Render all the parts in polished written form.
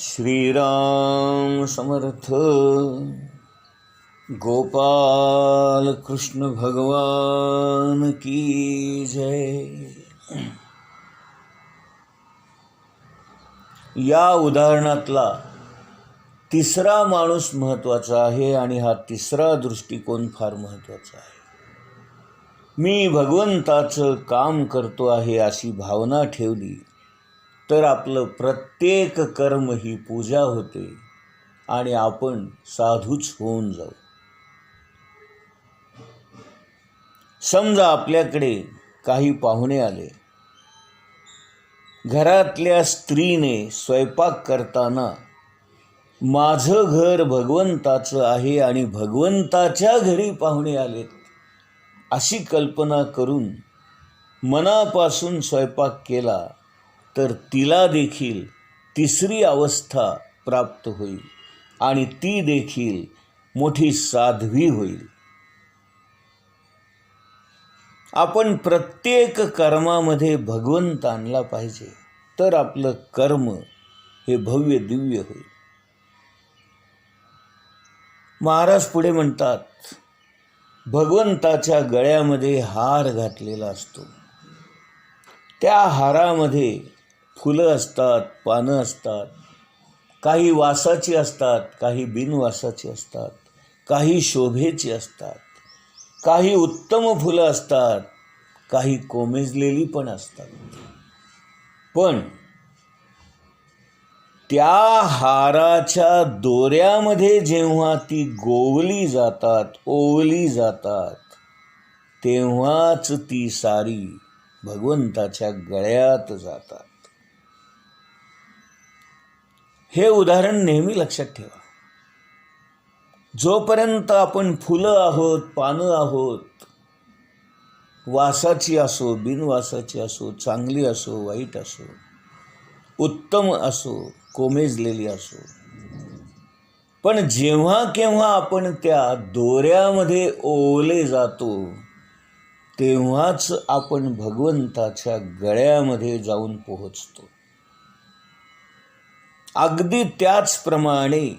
श्रीराम समर्थ. गोपाल कृष्ण भगवान की जय. या उदाहरणातला तिसरा माणूस महत्त्वाचा आहे आणि हा तिसरा दृष्टिकोन फार महत्त्वाचा आहे. मी भगवंताचं काम करतो आहे अशी भावना ठेवली तर आपलं प्रत्येक कर्म ही पूजा होते आणि आपण साधूच होऊन जाऊ. समजा आपल्याकडे काही पाहुणे आले. घरातल्या स्त्रीने स्वयंपाक करताना माझं घर भगवंताचं आहे आणि भगवंताच्या घरी पाहुणे आलेत अशी कल्पना करून मनापासून स्वयंपाक केला तर तिला देखील तिसरी अवस्था प्राप्त होईल आणि ती देखील मोठी साध्वी होईल. आपण प्रत्येक कर्मामध्ये भगवंत आणला पाहिजे तर आपलं कर्म हे भव्य दिव्य होईल. महाराज पुढे म्हणतात, भगवंताच्या गळ्यामध्ये हार घातलेला असतो. त्या हारामध्ये फुलं असतात, पानं असतात, काही वासाची असतात, काही बिनवासाची असतात, काही शोभेची असतात, काही उत्तम फुलं असतात, काही कोमेजलेली पण असतात. पण त्या हाराच्या दोऱ्यामध्ये जेव्हा ती गोवली जातात, ओवली जातात, तेव्हाच ती सारी भगवंताच्या गळ्यात जातात. हे उदाहरण नेहमी लक्षात ठेवा. जोपर्यंत आपण फुलं आहोत, पानं आहोत, वासाची असो, बिनवासाची असो, चांगली असो, वाईट असो, उत्तम असो, कोमेजलेली असो, पण जेव्हा केव्हा आपण त्या दोऱ्यामध्ये ओवले जातो तेव्हाच आपण भगवंताच्या गळ्यामध्ये जाऊन पोहोचतो. अगदी त्याचप्रमाणे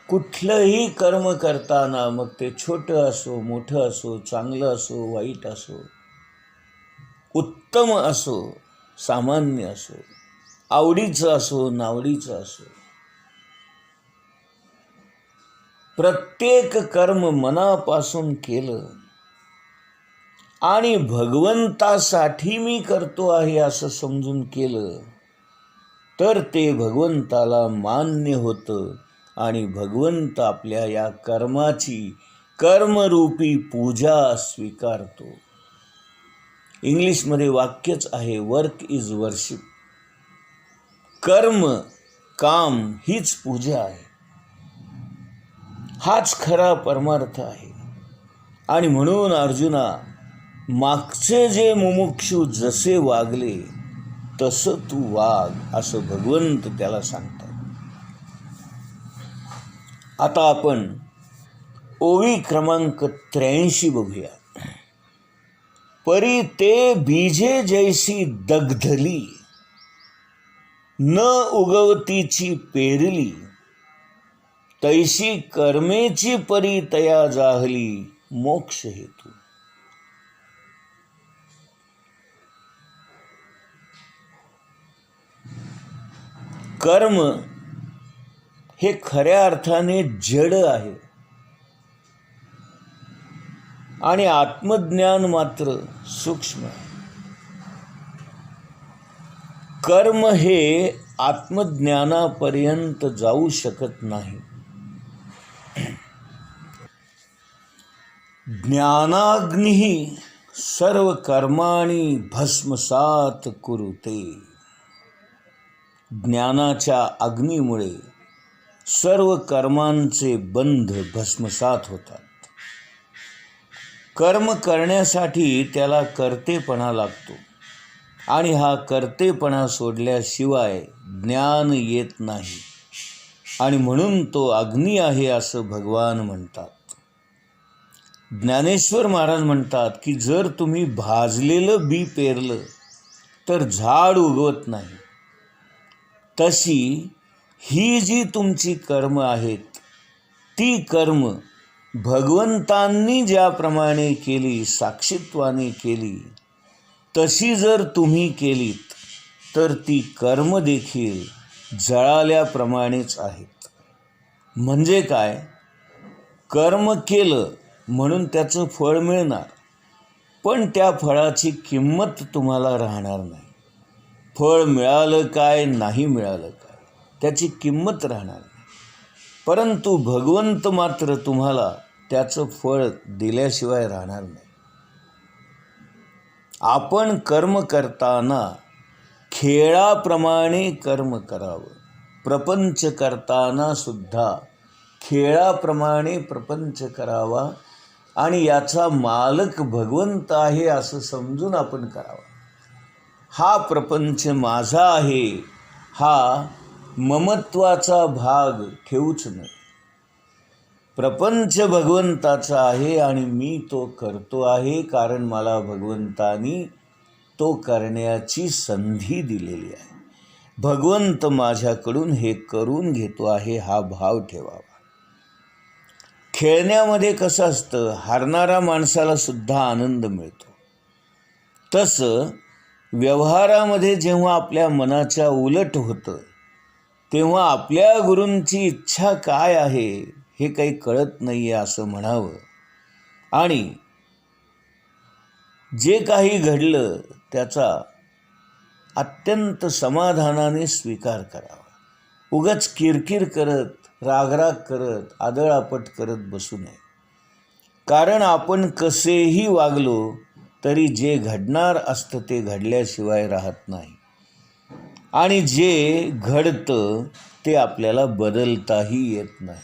कुठलंही कर्म करताना, मग ते छोटं असो, मोठं असो, चांगलं असो, वाईट असो, उत्तम असो, सामान्य असो, आवडीचं असो, नावडीचं असो, प्रत्येक कर्म मनापासून केलं आणि भगवंतासाठी मी करतो आहे असं समजून केलं तर ते भगवंताला मान्य होतं आणि भगवंत आपल्या या कर्माची कर्मरूपी पूजा स्वीकारतो. इंग्लिशमध्ये वाक्यच आहे, वर्क इज वर्शिप. कर्म, काम हीच पूजा आहे. हाच खरा परमार्थ आहे. आणि म्हणून अर्जुना, मागचे जे मुमुक्षू जसे वागले तसं तू वाग असं भगवंत त्याला सांगतात. आता आपण ओवी क्रमांक 83 बघूया. परी ते बीजे जैसी दग्धली, न उगवतीची पेरली, तैशी कर्मेची परी तया जाहली, मोक्ष हेतू. कर्म हे खऱ्या अर्थाने जड आहे आणि आत्मज्ञान मात्र सूक्ष्म आहे. कर्म हे आत्मज्ञानापर्यंत जाऊ शकत नाही. ज्ञानाग्नी सर्व कर्माणि भस्मसात कुरुते. ज्ञानाच्या अग्नीमुळे सर्व कर्मांचे बंध भस्मसात होतात. कर्म करण्यासाठी त्याला कर्तेपणा लागतो आणि हा कर्तेपणा सोडल्याशिवाय ज्ञान येत नाही आणि म्हणून तो अग्नी आहे असं भगवान म्हणतात. ज्ञानेश्वर महाराज म्हणतात की जर तुम्ही भाजलेलं बी पेरलं तर झाड उगवत नाही. तशी ही जी तुमची कर्म आहेत ती कर्म भगवंतांनी ज्याप्रमाणे केली, साक्षीत्वाने केली, तशी जर तुम्ही केलीत तर ती कर्म देखील जळाल्याप्रमाणेच आहेत. म्हणजे काय? कर्म केलं म्हणून त्याचं फळ मिळणार, पण त्या फळाची किंमत तुम्हाला राहणार नाही. फळ मिळालं काय, नाही मिळालं काय, त्याची किंमत राहणार नाही. परंतु भगवंत मात्र तुम्हाला त्याचं फळ दिल्याशिवाय राहणार नाही. आपण कर्म करताना खेळाप्रमाणे कर्म करावं. प्रपंच करताना सुद्धा खेळाप्रमाणे प्रपंच करावा आणि याचा मालक भगवंत आहे असं समजून आपण करावा. हा प्रपंच माझा आहे हा ममत्वाचा भाग ठेवूच नये. प्रपंच भगवंताचा आहे आणि मी तो करतो आहे कारण मला भगवंतानी तो करण्याची संधी दिलेली आहे. भगवंत माझ्याकडून हे करून घेतो आहे हा भाव ठेवावा. खेळण्यामध्ये कसं असतं, हारणाऱ्या माणसाला सुद्धा आनंद मिळतो. तसं व्यवहारामध्ये जेव्हा आपल्या मनाच्या उलट होतं तेव्हा आपल्या गुरूंची इच्छा काय आहे हे काही कळत नाही आहे असं म्हणावं आणि जे काही घडलं त्याचा अत्यंत समाधानाने स्वीकार करावा. उगाच किरकिर करत, रागराग करत, आदळआपट करत बसू नये. कारण आपण कसेही वागलो तरी जे घडणार असतं ते घडल्याशिवाय राहत नाही आणि जे घडतं ते आपल्याला बदलताही येत नाही.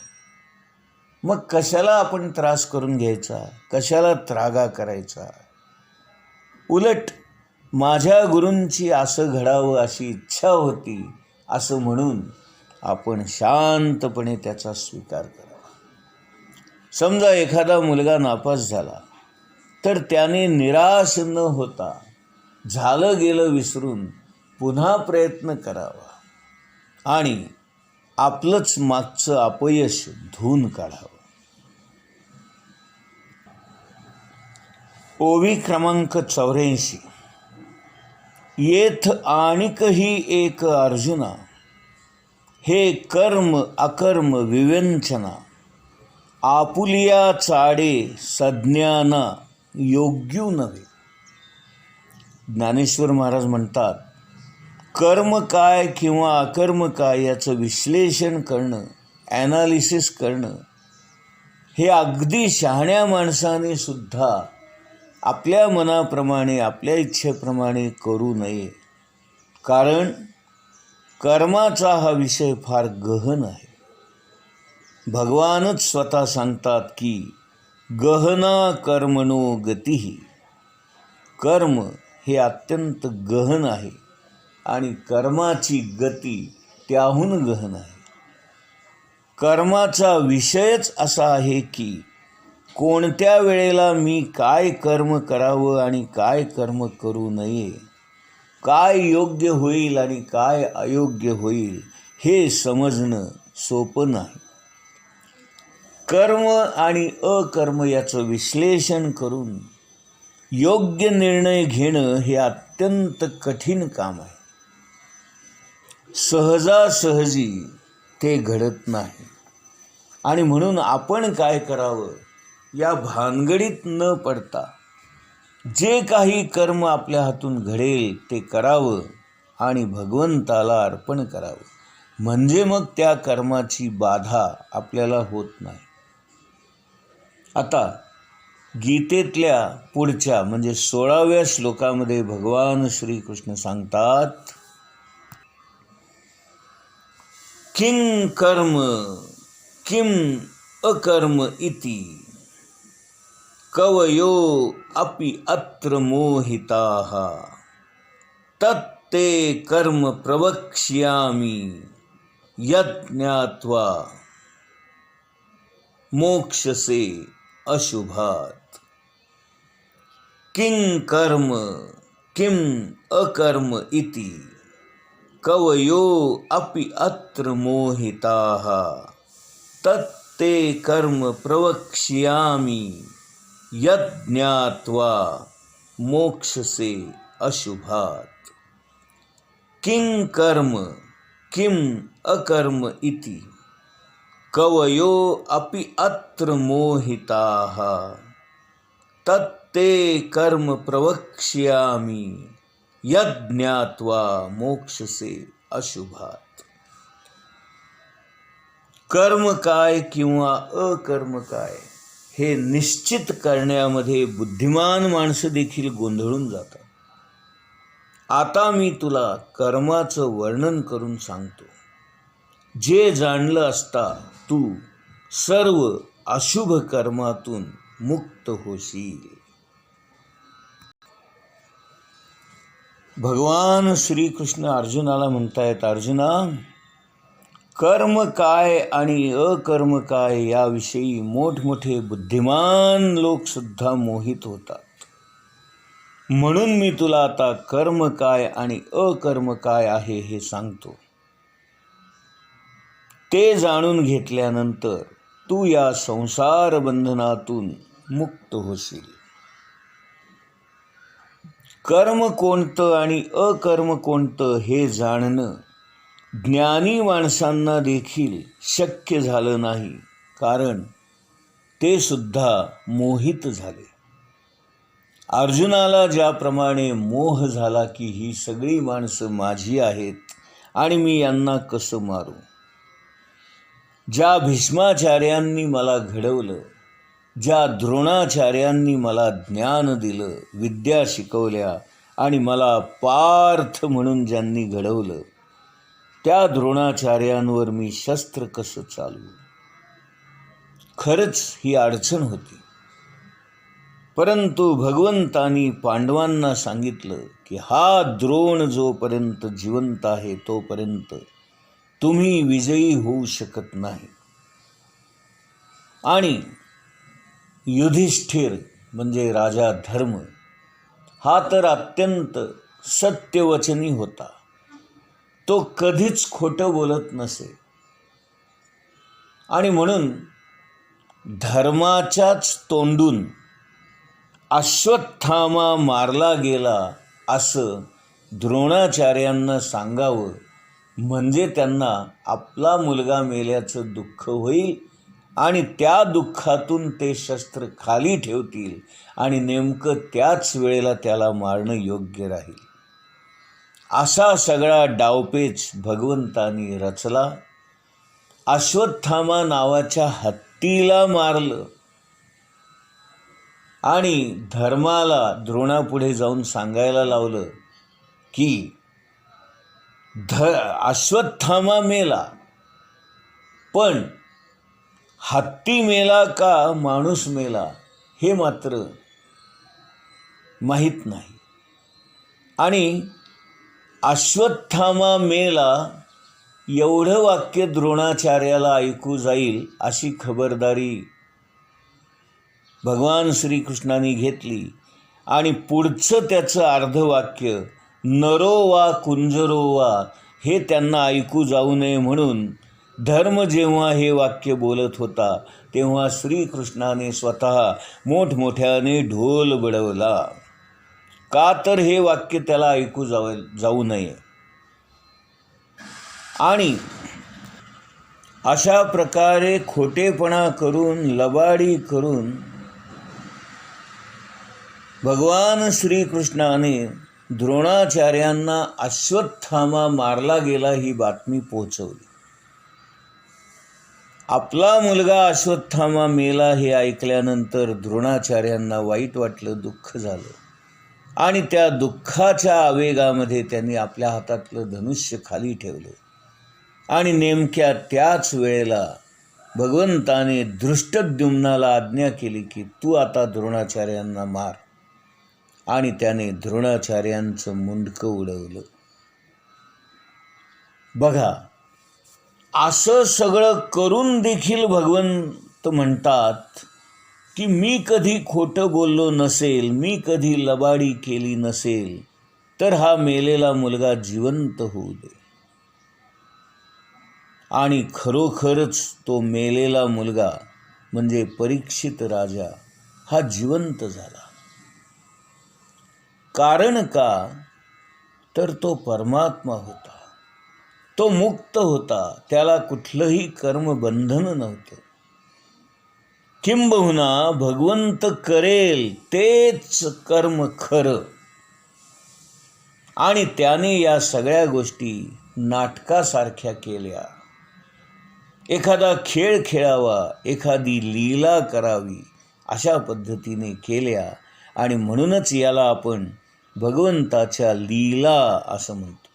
मग कशाला आपण त्रास करून घ्यायचा, कशाला त्रागा करायचा. उलट माझ्या गुरूंची असं घडावं अशी इच्छा होती असं म्हणून आपण शांतपणे त्याचा स्वीकार करावा. समजा एखादा मुलगा नापास झाला तर त्याने निराश न होता झालं गेलं विसरून पुन्हा प्रयत्न करावा आणि आपलंच मागचं अपयश धुवून काढावं. ओवी क्रमांक 84. येथ आणिकही एक अर्जुना, हे कर्म अकर्म विवेचना, आपुलिया चाडे सज्ञाना योग्यू नव्हे. ज्ञानेश्वर महाराज म्हणतात, कर्म काय किंवा अकर्म काय याचं विश्लेषण करणं, ॲनालिसिस करणं हे अगदी शहाण्या माणसाने सुद्धा आपल्या मनाप्रमाणे, आपल्या इच्छेप्रमाणे करू नये. कारण कर्माचा हा विषय फार गहन आहे. भगवानच स्वतः सांगतात की गहना कर्मणो गतिही. कर्म हे अत्यंत गहन आहे आणि कर्माची गती त्याहून गहन आहे. कर्माचा विषयच असा आहे की कोणत्या वेळेला मी काय कर्म करावं आणि काय कर्म करू नये, काय योग्य होईल आणि काय अयोग्य होईल हे समजणं सोपं नाही. कर्म आणि अकर्म याचं विश्लेषण करून योग्य निर्णय घेणं हे अत्यंत कठीण काम आहे. सहजासहजी ते घडत नाही आणि म्हणून आपण काय करावं या भानगडीत न पडता जे काही कर्म आपल्या हातून घडेल ते करावं आणि भगवंताला अर्पण करावं. म्हणजे मग त्या कर्माची बाधा आपल्याला होत नाही. आता गीतेतल्या पुढच्या म्हणजे 16व्या श्लोकामध्ये भगवान श्रीकृष्ण सांगतात, किं कर्म किं अकर्म इति कवयो अपि अत्र मोहिताः तत्ते कर्म प्रवक्ष्यामि यज्ञात्वा मोक्षसे अशुभात्. किं कर्म किं अकर्म इति कवयो अपि अत्र मोहिताः तत्ते कर्म प्रवक्ष्यामि यज्ञात्वा मोक्षसे अशुभात्। किं कर्म किम अकर्म इति कवयो अपि अत्र मोहिताः तत्ते कर्म प्रवक्ष्यामि यज्ञात्वा मोक्षसे अशुभात्। कर्म काय किंवा अकर्म काय हे निश्चित करण्यामध्ये बुद्धिमान माणसं देखील गोंधळून जातात. आता मी तुला कर्माचं वर्णन करून सांगतो. जे जाणलं असता तू सर्व अशुभ कर्मातून मुक्त होशील. भगवान श्रीकृष्ण अर्जुनाला म्हणतायत, अर्जुना, कर्म काय आणि अकर्म काय याविषयी मोठमोठे बुद्धिमान लोक सुद्धा मोहित होतात. म्हणून मी तुला आता कर्म काय आणि अकर्म काय आहे हे सांगतो. ते जाणून घेतल्यानंतर तू या संसार बंधनातून मुक्त होशील. कर्म कोणतं आणि अकर्म कोणतं हे जाणणं ज्ञानी माणसांना देखील शक्य झालं नाही, कारण ते सुद्धा मोहित झाले. अर्जुनाला ज्याप्रमाणे मोह झाला की ही सगळी माणसं माझी आहेत आणि मी यांना कसं मारू. ज्या भीष्माचार्यांनी मला घडवलं, ज्या द्रोणाचार्यांनी मला ज्ञान दिलं, विद्या शिकवल्या आणि मला पार्थ म्हणून ज्यांनी घडवलं, त्या द्रोणाचार्यांवर मी शस्त्र कसं चालवू. खरंच ही अडचण होती. परंतु भगवंतानी पांडवांना सांगितलं की हा द्रोण जोपर्यंत जिवंत आहे तोपर्यंत तुम्ही विजयी होऊ शकत नाही. आणि युधिष्ठिर म्हणजे राजा धर्म हा तर अत्यंत सत्यवचनी होता. तो कधीच खोटं बोलत नसे. आणि म्हणून धर्माच्याच तोंडून अश्वत्थामा मारला गेला असं द्रोणाचार्यांना सांगावं, म्हणजे त्यांना आपला मुलगा मेल्याचं दुःख होईल आणि त्या दुःखातून ते शस्त्र खाली ठेवतील आणि नेमकं त्याच वेळेला त्याला मारणं योग्य राहील. असा सगळा डावपेच भगवंतानी रचला. अश्वत्थामा नावाच्या हत्तीला मारलं आणि धर्माला द्रोणापुढे जाऊन सांगायला लावलं की अश्वत्थामा मेला, पण हत्ती मेला का माणूस मेला हे मात्र माहीत नाही. आणि अश्वत्थामा मेला एवढं वाक्य द्रोणाचार्याला ऐकू जाईल अशी खबरदारी भगवान श्रीकृष्णाने घेतली. आणि पुढचं त्याचं अर्धवाक्य नरो वा कुंजरो वा हे त्यांना ऐकू जाऊ नये म्हणून धर्म जेव्हा हे वाक्य बोलत होता तेव्हा श्रीकृष्णाने स्वतः मोठमोठ्याने ढोल बडवला. का तर हे वाक्य त्याला ऐकू जाऊ नये. आणि अशा प्रकारे खोटेपणा करून, लबाडी करून भगवान श्रीकृष्णाने द्रोणाचार्यांना अश्वत्थामा मारला गेला ही बातमी पोहोचवली. आपला मुलगा अश्वत्थामा मेला हे ऐकल्यानंतर द्रोणाचार्यांना वाईट वाटलं, दुःख झालं. आणि त्या दुःखाच्या आवेगामध्ये त्यांनी आपल्या हातातलं धनुष्य खाली ठेवलं. आणि नेमक्या त्याच वेळेला भगवंताने धृष्टद्युम्नाला आज्ञा केली की तू आता द्रोणाचार्यांना मार. आणि त्याने द्रोणाचार्यांचं मुंडकं उडवलं. बघा, असं सगळं करून देखील भगवंत म्हणतात की मी कधी खोटं बोललो नसेल, मी कधी लबाडी केली नसेल, तर हा मेलेला मुलगा जिवंत होऊ दे. आणि खरोखरच तो मेलेला मुलगा म्हणजे परीक्षित राजा हा जिवंत झाला. कारण का? तर तो परमात्मा होता, तो मुक्त होता, त्याला कुठलंही कर्मबंधन नव्हतं. किंबहुना भगवंत करेल तेच कर्म खरं. आणि त्याने या सगळ्या गोष्टी नाटकासारख्या केल्या. एखादा खेळ खेळावा, एखादी लीला करावी अशा पद्धतीने केल्या. आणि म्हणूनच याला आपण भगवंताच्या लीला असं म्हणतो.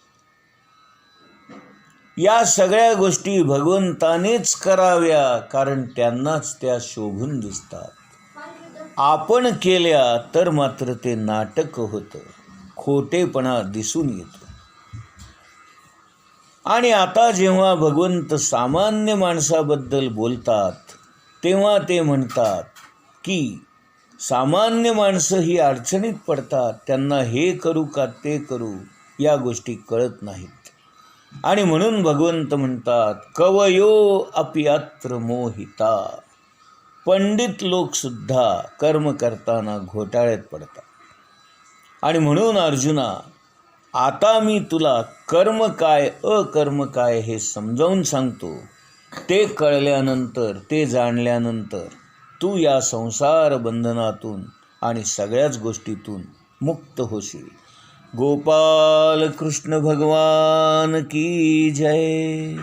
या सगळ्या गोष्टी भगवंतानेच कराव्या, कारण त्यांनाच त्या शोभून दिसतात. आपण केल्या तर मात्र ते नाटक होतं, खोटेपणा दिसून येतो. आणि आता जेव्हा भगवंत सामान्य माणसाबद्दल बोलतात तेव्हा ते म्हणतात की सामान्य माणसं ही अडचणीत पडतात, त्यांना हे करू का ते करू या गोष्टी कळत नाहीत. आणि म्हणून भगवंत म्हणतात कवयो अपि अत्र मोहिता. पंडित लोकसुद्धा कर्म करताना घोटाळ्यात पडतात. आणि म्हणून अर्जुना, आता मी तुला कर्म काय अकर्म काय हे समजावून सांगतो. ते कळल्यानंतर, ते जाणल्यानंतर तू या संसार बंधनातून आणि सगळ्याच गोष्टीतून मुक्त होशील. गोपाल कृष्ण भगवान की जय.